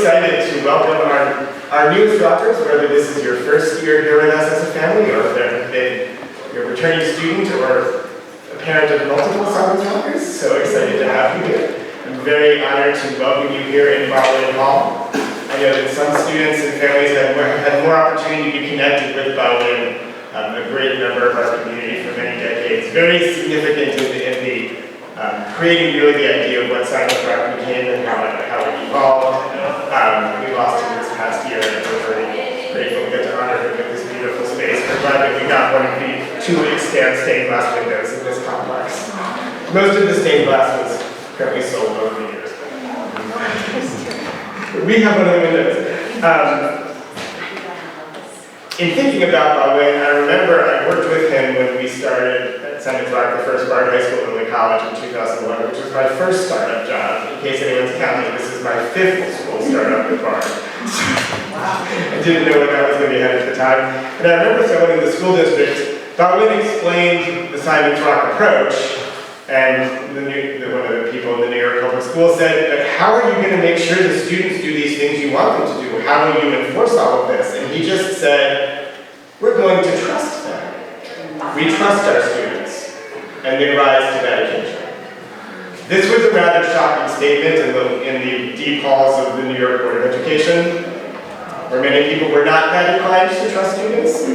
excited to welcome our newest doctors, whether this is your first year here with us as a family, or if there have been your returning student or a parent of multiple Simons Rockers. So excited to have you here. I'm very honored to welcome you here in Baldwin Hall. I know that some students and families have had more opportunity to be connected with Baldwin, a great member of our community for many decades. Very significant in the creating really the idea of what Simons Rock became and how it evolved. We lost him this past year, and we're very grateful to get to honor him with this beautiful space. We're glad that we got one of the 2 extant stained glass windows in this complex. Most of the stained glass was currently sold over the years. We have one of the windows. In thinking about Baldwin, I remember I worked with him when we started at Simons Rock, the first Bard High School and Early College in 2001, which was my first startup job. In case anyone's counting, this is my 5th school startup at Bard. I didn't know what that was going to be headed at the time. And I remember someone in the school district, Baldwin explained the Simons Rock approach, and one of the people in the New York Public Schools said, but how are you going to make sure the students do these things you want them to do? How will you enforce all of this? And he just said, we're going to trust them. We trust our students, and they rise to that occasion. This was a rather shocking statement in the deep halls of the New York Board of Education, where many people were not that inclined to trust students.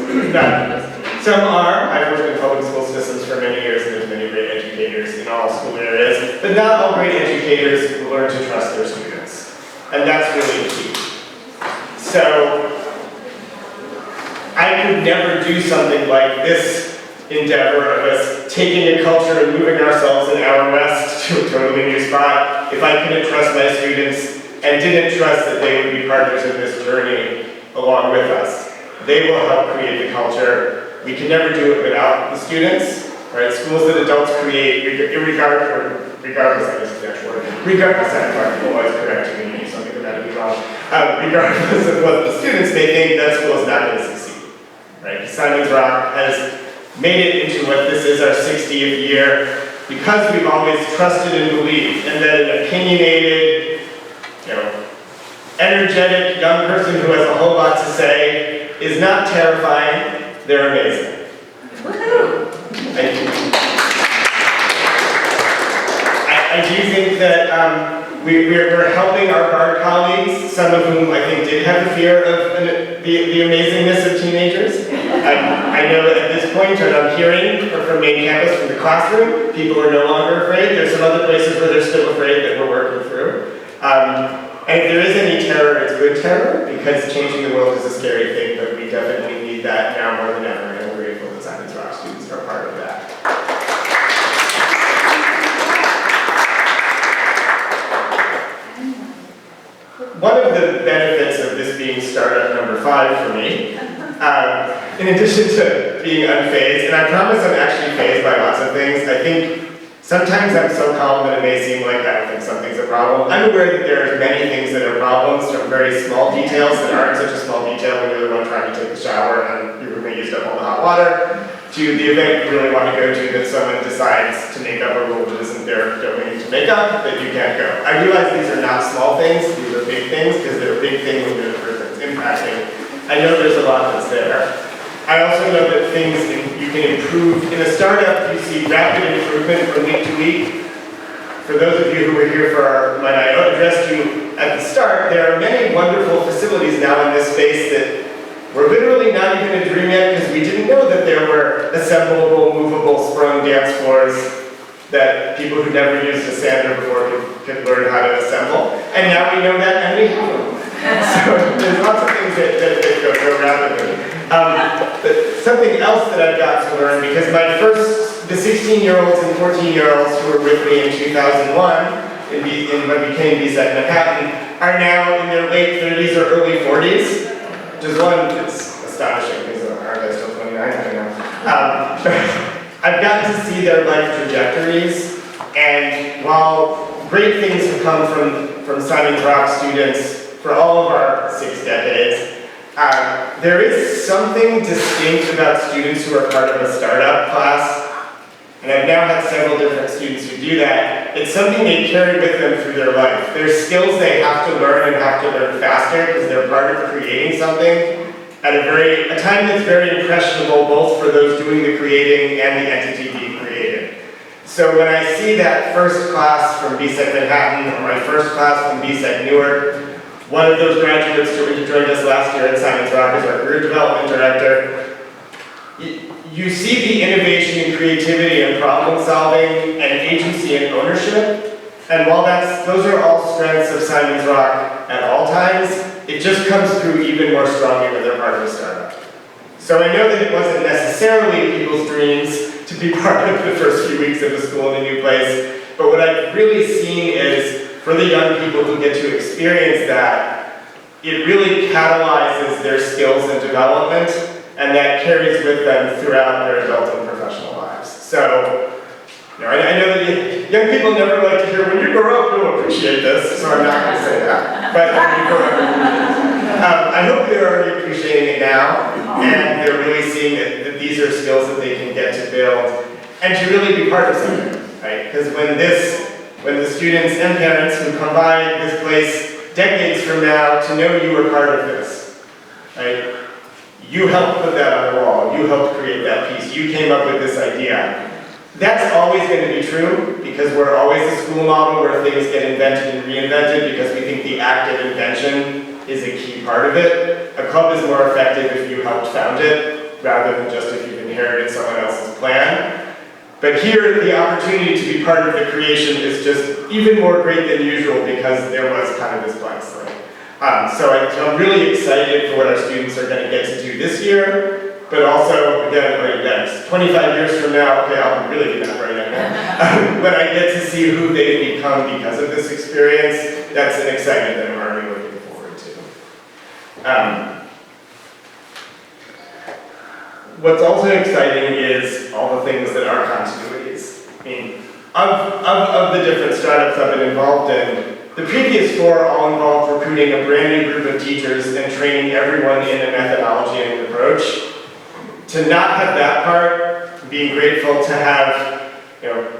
Some are. I've worked in public school systems for many years, and there's many great educators in all school areas, but not all great educators learn to trust their students. And that's really key. So, I could never do something like this endeavor of us taking a culture and moving ourselves an hour west to a totally new spot if I couldn't trust my students and didn't trust that they would be partners in this journey along with us. They will help create the culture. We can never do it without the students, right? Schools that adults create, regardless, I guess is the actual word, regardless, I'm always correcting me, something grammatically wrong. Regardless of what the students may think, that school is not going to succeed, right? Simons Rock has made it into what this is our 60th year because we've always trusted and believed, and that an opinionated, energetic young person who has a whole lot to say is not terrifying. They're amazing. Woohoo! Thank you. I do think that we're helping our Bard colleagues, some of whom I think did have the fear of the amazingness of teenagers. I know that at this point, what I'm hearing from main campus, from the classroom, people are no longer afraid. There's some other places where they're still afraid that we're working through. And if there is any terror, it's good terror, because changing the world is a scary thing, but we definitely need that now more than ever, and we're grateful that Simons Rock students are part of that. One of the benefits of this being startup number 5 for me, in addition to being unfazed, and I promise I'm actually fazed by lots of things, I think sometimes I'm so calm that it may seem like I don't think something's a problem. I'm aware that there are many things that are problems, from very small details that aren't such a small detail when you're the one trying to take a shower and your roommate used up all the hot water, to the event you really want to go to that someone decides to make up a rule that isn't their domain to make up, that you can't go. I realize these are not small things, these are big things, because they're big things when they're the person's impacting. I know there's a lot that's there. I also know that things you can improve. In a startup, you see rapid improvement from week to week. For those of you who were here for when I addressed you at the start, there are many wonderful facilities now in this space that were literally not even a dream yet, because we didn't know that there were assemblable, movable, sprung dance floors that people who never used a sander before could learn how to assemble. And now we know that, and we have them. So there's lots of things that go rapidly. But something else that I've got to learn, because the 16-year-olds and 14-year-olds who were with me in 2001, in what became BSEC Manhattan, are now in their late 30s or early 40s. Which is it's astonishing, because aren't I still 29? I don't know. I've gotten to see their life trajectories, and while great things have come from Simons Rock students for all of our 6 decades, there is something distinct about students who are part of a startup class And I've now had several different students who do that. It's something they carry with them through their life. There's skills they have to learn and have to learn faster because they're part of creating something at a time that's very impressionable both for those doing the creating and the entity being created. So when I see that first class from BSEC Manhattan or my first class from BSEC Newark, one of those graduates who joined us last year at Simon's Rock is our career development director. You see the innovation and creativity and problem solving and agency and ownership. And while those are all strengths of Simon's Rock at all times, it just comes through even more strongly when they're part of a startup. So I know that it wasn't necessarily people's dreams to be part of the first few weeks of the school in a new place, but what I've really seen is for the young people who get to experience that, it really catalyzes their skills and development, and that carries with them throughout their adult and professional lives. So, I know that young people never like to hear, when you grow up, you'll appreciate this, so I'm not going to say that. But when you grow up, I hope they're already appreciating it now, and they're really seeing that these are skills that they can get to build, and to really be part of something, right? Because when the students and parents who come by this place decades from now to know you were part of this, right? You helped put that on the wall, you helped create that piece, you came up with this idea. That's always going to be true because we're always a school model where things get invented and reinvented because we think the act of invention is a key part of it. A club is more effective if you helped found it rather than just if you've inherited someone else's plan. But here, the opportunity to be part of the creation is just even more great than usual because there was kind of this blank slate. So I'm really excited for what our students are going to get to do this year, but also, again, 25 years from now, okay, I'll really do that right now. When I get to see who they've become because of this experience, that's an excitement that I'm already looking forward to. What's also exciting is all the things that are continuities. I mean, of the different startups I've been involved in, the previous four all involved recruiting a brand new group of teachers and training everyone in a methodology and an approach. To not have that part, being grateful to have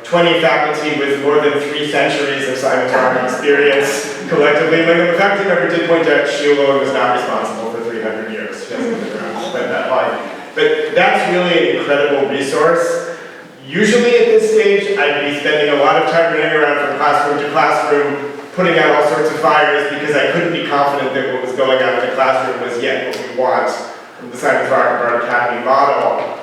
20 faculty with more than 3 centuries of Simon's Rock experience collectively. When the faculty member did point out she alone was not responsible for 300 years. She hasn't been around to spend that long. But that's really an incredible resource. Usually at this stage, I'd be spending a lot of time running around from classroom to classroom, putting out all sorts of fires because I couldn't be confident that what was going on in the classroom was yet what we want from the Simon's Rock Art Academy model.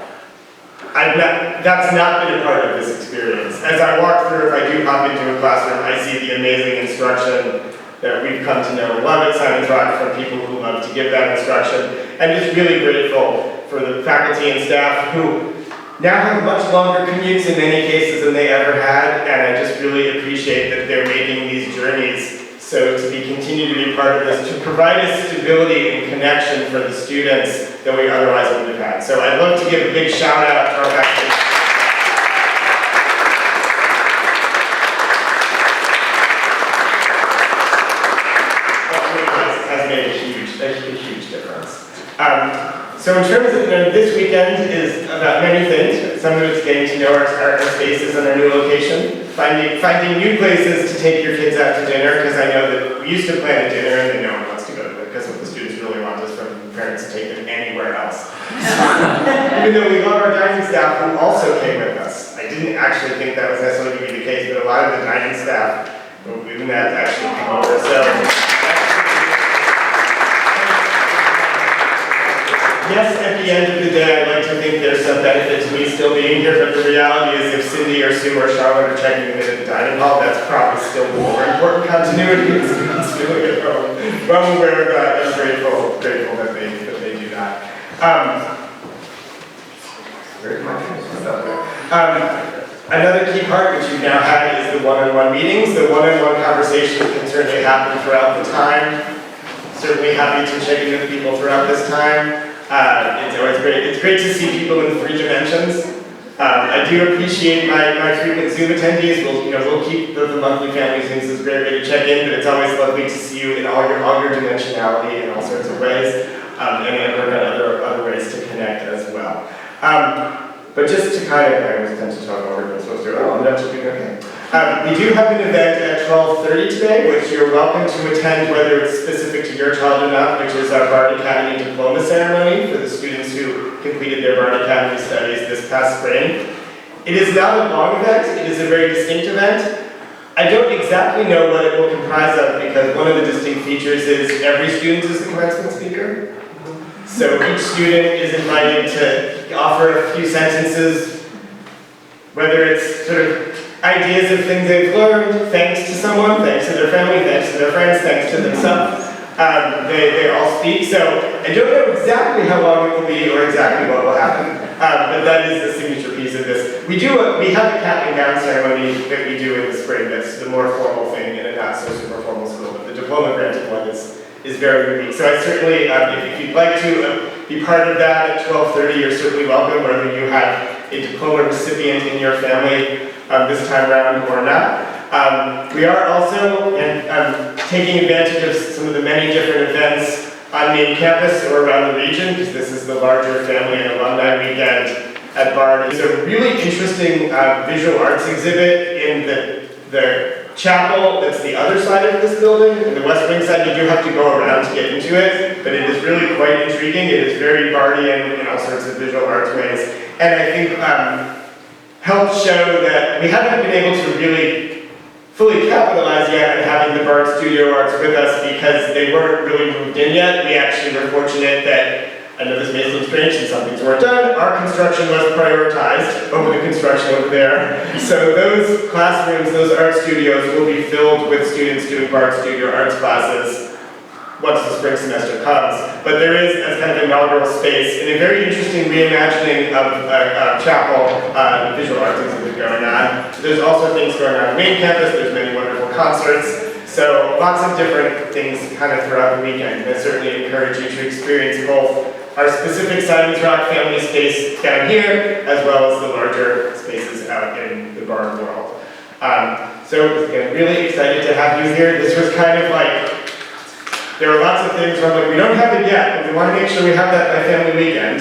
That's not been a part of this experience. As I walk through, if I do hop into a classroom, I see the amazing instruction that we've come to know and love at Simon's Rock from people who love to give that instruction. And just really grateful for the faculty and staff who now have much longer commutes in many cases than they ever had, and I just really appreciate that they're making these journeys. So to continue to be part of this, to provide us stability and connection for the students that we otherwise wouldn't have had. So I'd love to give a big shout out to our faculty. That really has made a huge difference. So in terms of this weekend is about many things. Some of it's getting to know our spaces and our new location, finding new places to take your kids out to dinner, because I know that we used to plan a dinner and then no one wants to go to it because what the students really want is for parents to take them anywhere else. Even though we love our dining staff who also came with us. I didn't actually think that was necessarily going to be the case, but a lot of the dining staff, even that actually came over. So. Yes, at the end of the day, I'd like to think there's some benefit to me still being here, but the reality is if Cindy or Sue or Charlotte are checking in at the dining hall, that's probably still more important continuity than students feeling at home. Well aware of that, I'm grateful that they do that. Another key part which you've now had is the one-on-one meetings. The one-on-one conversations can certainly happen throughout the time. Certainly happy to check in with people throughout this time. It's always great. It's great to see people in 3 dimensions. I do appreciate my frequent Zoom attendees. We'll keep the monthly family Zooms as a great way to check in, but it's always lovely to see you in all your dimensionality in all sorts of ways, and work on other ways to connect as well. But just to kind of, I always tend to talk longer than I'm supposed to. Oh, I'm actually doing okay. We do have an event at 12:30 today, which you're welcome to attend, whether it's specific to your child or not, which is our Bard Academy Diploma Ceremony for the students who completed their Bard Academy studies this past spring. It is not a long event, it is a very distinct event. I don't exactly know what it will comprise of because one of the distinct features is every student is the commencement speaker. So each student is invited to offer a few sentences, whether it's sort of ideas of things they've learned, thanks to someone, thanks to their family, thanks to their friends, thanks to themselves. They all speak, so I don't know exactly how long it will be or exactly what will happen, but that is the signature piece of this. We have a cap and gown ceremony that we do in the spring that's the more formal thing in a not so super formal school, but the diploma granting one is very unique. So I certainly, if you'd like to be part of that at 12:30, you're certainly welcome, whether you have a diploma recipient in your family this time around or not. We are also taking advantage of some of the many different events on main campus or around the region, because this is the larger family and alumni weekend at Bard. It's a really interesting visual arts exhibit in the chapel that's the other side of this building. In the west wing side, you do have to go around to get into it, but it is really quite intriguing. It is very Bardian in all sorts of visual arts ways, and I think helps show that we haven't been able to really fully capitalize yet on having the Bard Studio Arts with us because they weren't really moved in yet. We actually were fortunate that, I know this may seem strange and some things weren't done, our construction was prioritized over the construction over there. So those classrooms, those art studios will be filled with students doing Bard Studio Arts classes once the spring semester comes. But there is, as kind of inaugural space, and a very interesting reimagining of a chapel visual arts exhibit going on. There's also things going on main campus, there's many wonderful concerts. So lots of different things kind of throughout the weekend. And I certainly encourage you to experience both our specific Simons Rock family space down here, as well as the larger spaces out in the Bard world. So again, really excited to have you here. This was kind of like, there are lots of things where I'm like, we don't have it yet, but we want to make sure we have that by family weekend.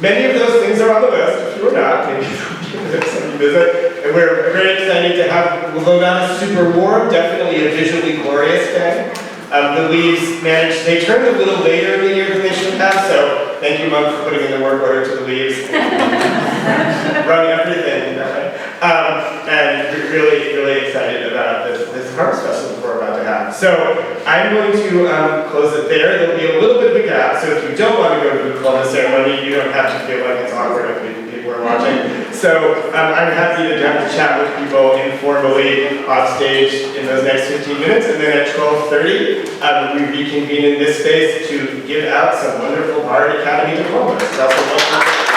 Many of those things are on the list. If you're not, maybe somebody visit. And we're very excited to have, although not a super warm, definitely a visually glorious day. The leaves managed, they turned a little later in the year than they should have, so thank you, Monk, for putting in the work order to the leaves. Run everything, and we're really, really excited about this harvest festival we're about to have. So I'm going to close it there. There'll be a little bit of a gap, so if you don't want to go to the diploma ceremony, you don't have to feel like it's awkward if people are watching. So I'm happy to have to chat with people informally off stage in those next 15 minutes, and then at 12:30, we reconvene in this space to give out some wonderful Bard Academy diplomas.